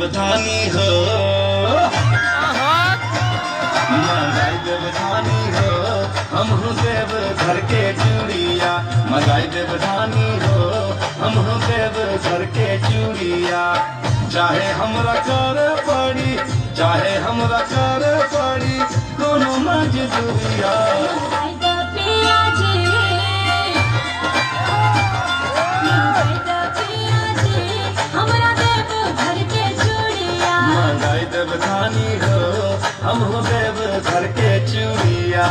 देवधानी हो, मंगाई देवधानी हो, हम देव घर के चूड़िया। मंगाई देवधानी हो, हम देव घर के चूड़िया। चाहे हमरा कर पड़ी, चाहे हमरा कर पड़ी, दोनों मजदूरिया। मंगाई देवधानी हो, हम देव घर के चूड़िया।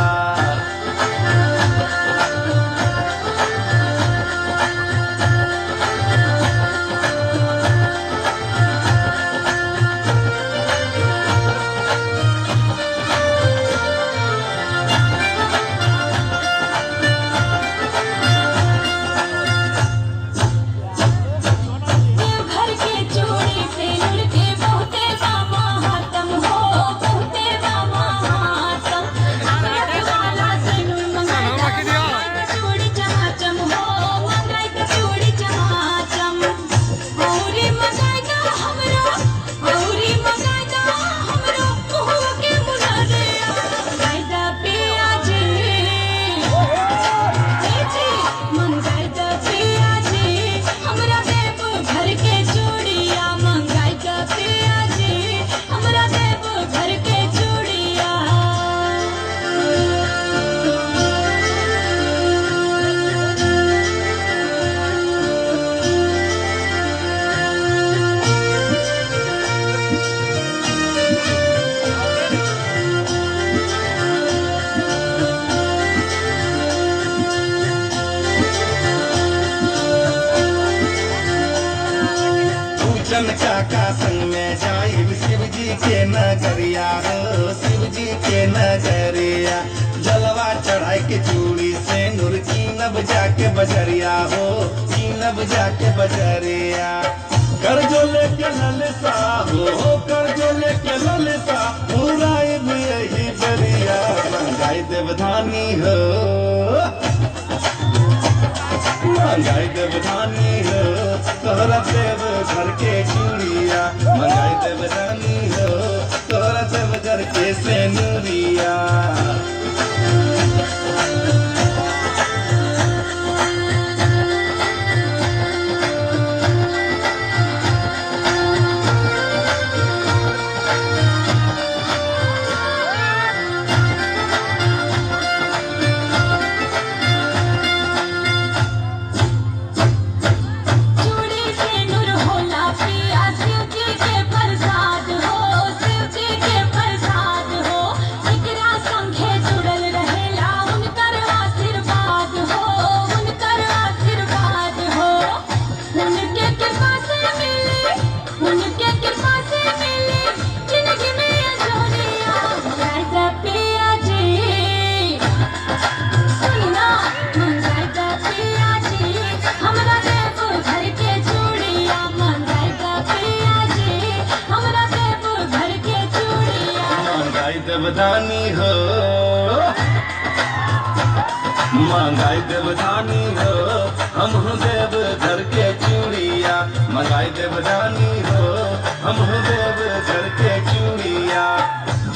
काका संग में जाइब शिव जी के नगरिया हो, शिव जी के नगरिया। जलवा चढ़ाई के चूड़ी से नूर कीनब जाके बजरिया हो, कीनब जाके बजरिया। कर जो लेके ललसा हो, कर जो लेके ललसा, पूरा यही बरिया। मंगाई देवधानी हो, मंगाई देवधानी हो, तोहरा देव घर के चूड़िया। मंगाई देवधानी हो, तोहरा देव घर के सेनुरिया। देवधानी हो, मंगाई देवधानी हो, हम देव घर के चूड़िया। मंगाई देवधानी हो, हम देव घर के चूड़िया।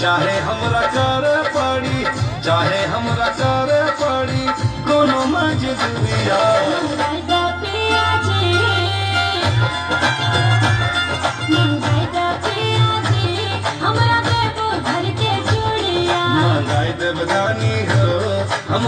चाहे हमरा कर पड़ी, चाहे हमरा कर पड़ी, कोनो मजदूरिया। मंगाई देवधानी हो, हम